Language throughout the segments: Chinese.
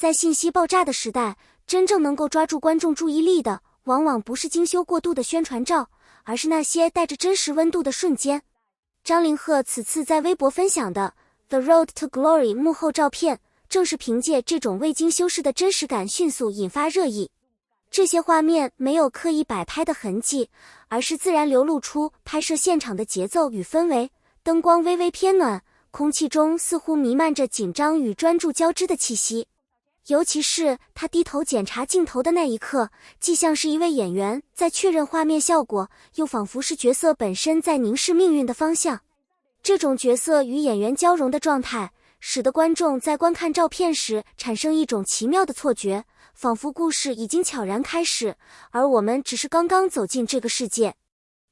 在信息爆炸的时代，真正能够抓住观众注意力的，往往不是精修过度的宣传照，而是那些带着真实温度的瞬间。张凌赫此次在微博分享的 The Road to Glory 幕后照片，正是凭借这种未经修饰的真实感迅速引发热议。这些画面没有刻意摆拍的痕迹，而是自然流露出拍摄现场的节奏与氛围，灯光微微偏暖，空气中似乎弥漫着紧张与专注交织的气息。尤其是他低头检查镜头的那一刻，既像是一位演员在确认画面效果，又仿佛是角色本身在凝视命运的方向。这种角色与演员交融的状态，使得观众在观看照片时产生一种奇妙的错觉，仿佛故事已经悄然开始，而我们只是刚刚走进这个世界。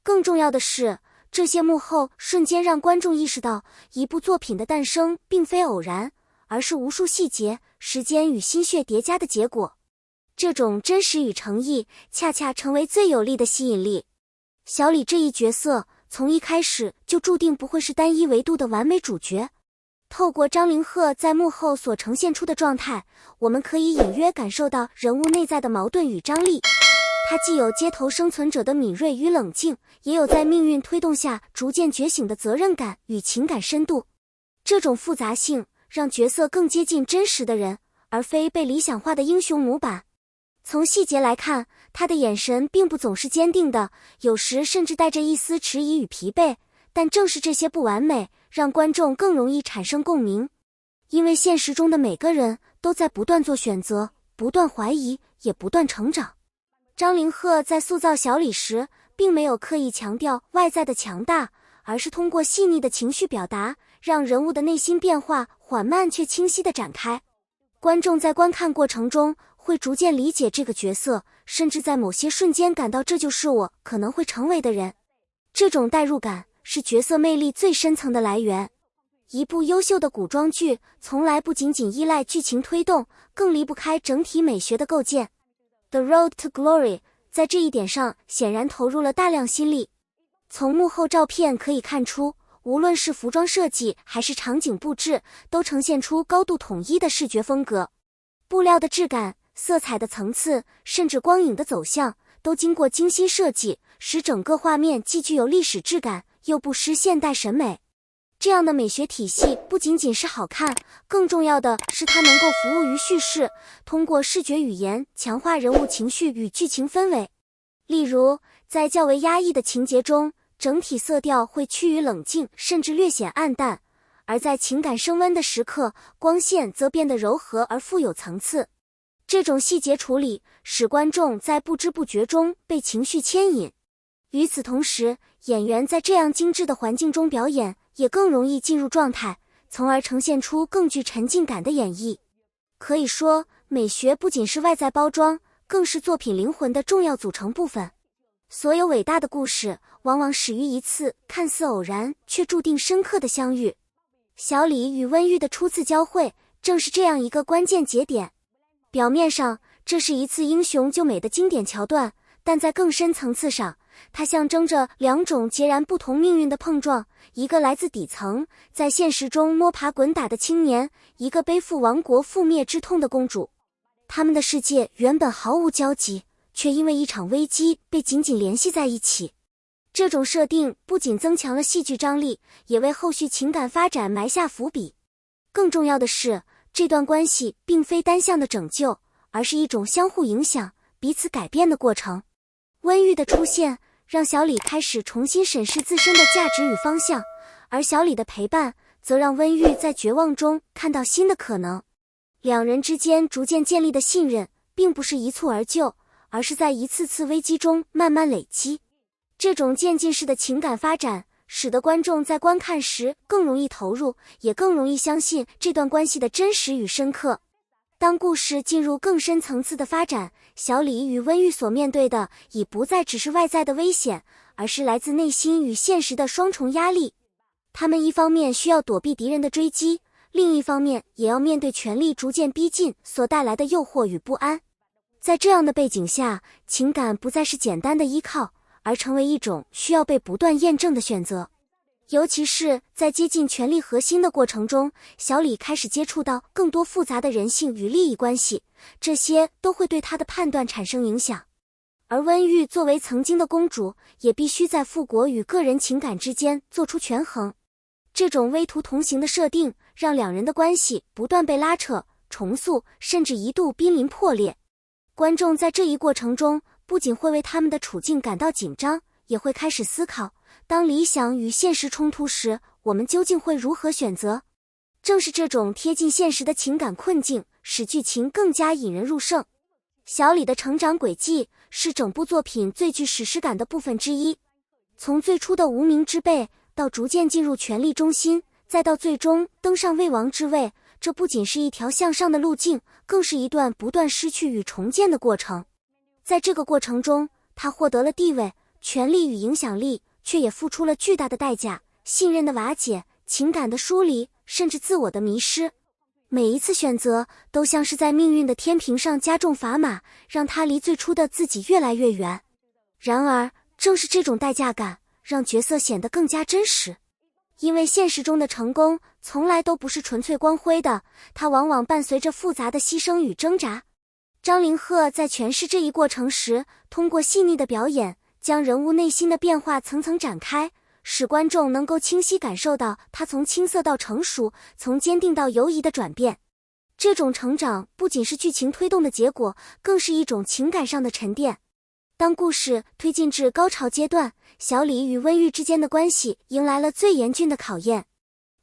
更重要的是，这些幕后瞬间让观众意识到，一部作品的诞生并非偶然，而是无数细节、时间与心血叠加的结果。这种真实与诚意，恰恰成为最有力的吸引力。小李这一角色，从一开始就注定不会是单一维度的完美主角。透过张凌赫在幕后所呈现出的状态，我们可以隐约感受到人物内在的矛盾与张力。他既有街头生存者的敏锐与冷静，也有在命运推动下逐渐觉醒的责任感与情感深度。这种复杂性让角色更接近真实的人，而非被理想化的英雄模板。从细节来看，他的眼神并不总是坚定的，有时甚至带着一丝迟疑与疲惫，但正是这些不完美，让观众更容易产生共鸣。因为现实中的每个人都在不断做选择，不断怀疑，也不断成长。张凌赫在塑造小李时，并没有刻意强调外在的强大，而是通过细腻的情绪表达，让人物的内心变化缓慢却清晰地展开。观众在观看过程中会逐渐理解这个角色，甚至在某些瞬间感到这就是我可能会成为的人。这种代入感是角色魅力最深层的来源。一部优秀的古装剧从来不仅仅依赖剧情推动，更离不开整体美学的构建。The Road to Glory 在这一点上显然投入了大量心力。从幕后照片可以看出，无论是服装设计还是场景布置，都呈现出高度统一的视觉风格。布料的质感、色彩的层次，甚至光影的走向，都经过精心设计，使整个画面既具有历史质感，又不失现代审美。这样的美学体系不仅仅是好看，更重要的是它能够服务于叙事，通过视觉语言强化人物情绪与剧情氛围。例如，在较为压抑的情节中，整体色调会趋于冷静，甚至略显暗淡，而在情感升温的时刻，光线则变得柔和而富有层次。这种细节处理使观众在不知不觉中被情绪牵引。与此同时，演员在这样精致的环境中表演，也更容易进入状态，从而呈现出更具沉浸感的演绎。可以说，美学不仅是外在包装，更是作品灵魂的重要组成部分。所有伟大的故事往往始于一次看似偶然却注定深刻的相遇。小李与温玉的初次交汇正是这样一个关键节点。表面上，这是一次英雄救美的经典桥段，但在更深层次上，它象征着两种截然不同命运的碰撞，一个来自底层，在现实中摸爬滚打的青年，一个背负亡国覆灭之痛的公主。他们的世界原本毫无交集，却因为一场危机被紧紧联系在一起。这种设定不仅增强了戏剧张力，也为后续情感发展埋下伏笔。更重要的是，这段关系并非单向的拯救，而是一种相互影响、彼此改变的过程。温玉的出现让小李开始重新审视自身的价值与方向，而小李的陪伴则让温玉在绝望中看到新的可能。两人之间逐渐建立的信任，并不是一蹴而就，而是在一次次危机中慢慢累积。这种渐进式的情感发展，使得观众在观看时更容易投入，也更容易相信这段关系的真实与深刻。当故事进入更深层次的发展，小李与温玉所面对的已不再只是外在的危险，而是来自内心与现实的双重压力。他们一方面需要躲避敌人的追击，另一方面也要面对权力逐渐逼近所带来的诱惑与不安。在这样的背景下，情感不再是简单的依靠，而成为一种需要被不断验证的选择。尤其是在接近权力核心的过程中，小李开始接触到更多复杂的人性与利益关系，这些都会对他的判断产生影响。而温玉作为曾经的公主，也必须在复国与个人情感之间做出权衡。这种危途同行的设定，让两人的关系不断被拉扯、重塑，甚至一度濒临破裂。观众在这一过程中，不仅会为他们的处境感到紧张，也会开始思考，当理想与现实冲突时，我们究竟会如何选择？正是这种贴近现实的情感困境，使剧情更加引人入胜。小李的成长轨迹是整部作品最具史诗感的部分之一。从最初的无名之辈，到逐渐进入权力中心，再到最终登上魏王之位，这不仅是一条向上的路径，更是一段不断失去与重建的过程。在这个过程中，他获得了地位、权力与影响力，却也付出了巨大的代价，信任的瓦解，情感的疏离，甚至自我的迷失。每一次选择都像是在命运的天平上加重砝码，让他离最初的自己越来越远。然而，正是这种代价感，让角色显得更加真实。因为现实中的成功从来都不是纯粹光辉的，它往往伴随着复杂的牺牲与挣扎。张凌赫在诠释这一过程时，通过细腻的表演，将人物内心的变化层层展开，使观众能够清晰感受到他从青涩到成熟，从坚定到犹疑的转变。这种成长不仅是剧情推动的结果，更是一种情感上的沉淀。当故事推进至高潮阶段，小李与温玉之间的关系迎来了最严峻的考验。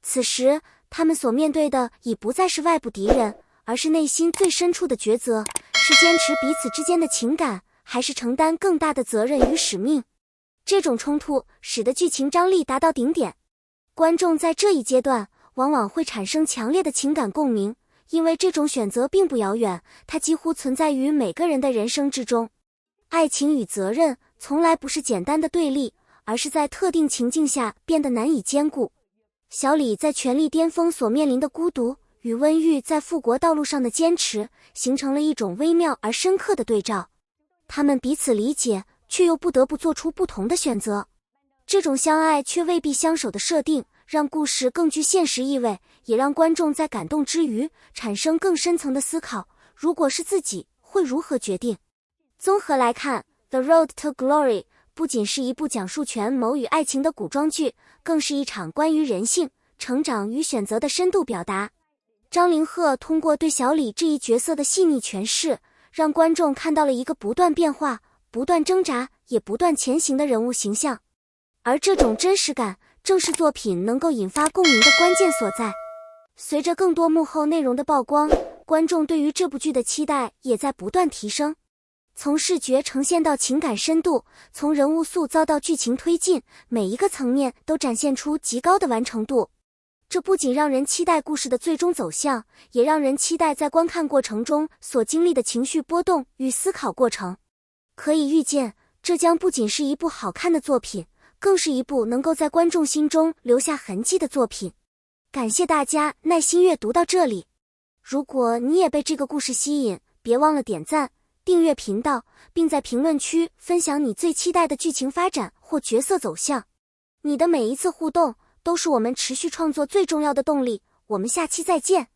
此时，他们所面对的已不再是外部敌人，而是内心最深处的抉择，是坚持彼此之间的情感，还是承担更大的责任与使命。这种冲突使得剧情张力达到顶点，观众在这一阶段往往会产生强烈的情感共鸣，因为这种选择并不遥远，它几乎存在于每个人的人生之中。爱情与责任从来不是简单的对立，而是在特定情境下变得难以兼顾。小李在权力巅峰所面临的孤独，与温玉在复国道路上的坚持，形成了一种微妙而深刻的对照。他们彼此理解，却又不得不做出不同的选择。这种相爱却未必相守的设定，让故事更具现实意味，也让观众在感动之余，产生更深层的思考，如果是自己，会如何决定？综合来看，《The Road to Glory》不仅是一部讲述权谋与爱情的古装剧，更是一场关于人性、成长与选择的深度表达。张凌赫通过对小李这一角色的细腻诠释，让观众看到了一个不断变化、不断挣扎，也不断前行的人物形象。而这种真实感，正是作品能够引发共鸣的关键所在。随着更多幕后内容的曝光，观众对于这部剧的期待也在不断提升。从视觉呈现到情感深度，从人物塑造到剧情推进，每一个层面都展现出极高的完成度。这不仅让人期待故事的最终走向，也让人期待在观看过程中所经历的情绪波动与思考过程。可以预见，这将不仅是一部好看的作品，更是一部能够在观众心中留下痕迹的作品。感谢大家耐心阅读到这里。如果你也被这个故事吸引，别忘了点赞、订阅频道，并在评论区分享你最期待的剧情发展或角色走向。你的每一次互动都是我们持续创作最重要的动力。我们下期再见。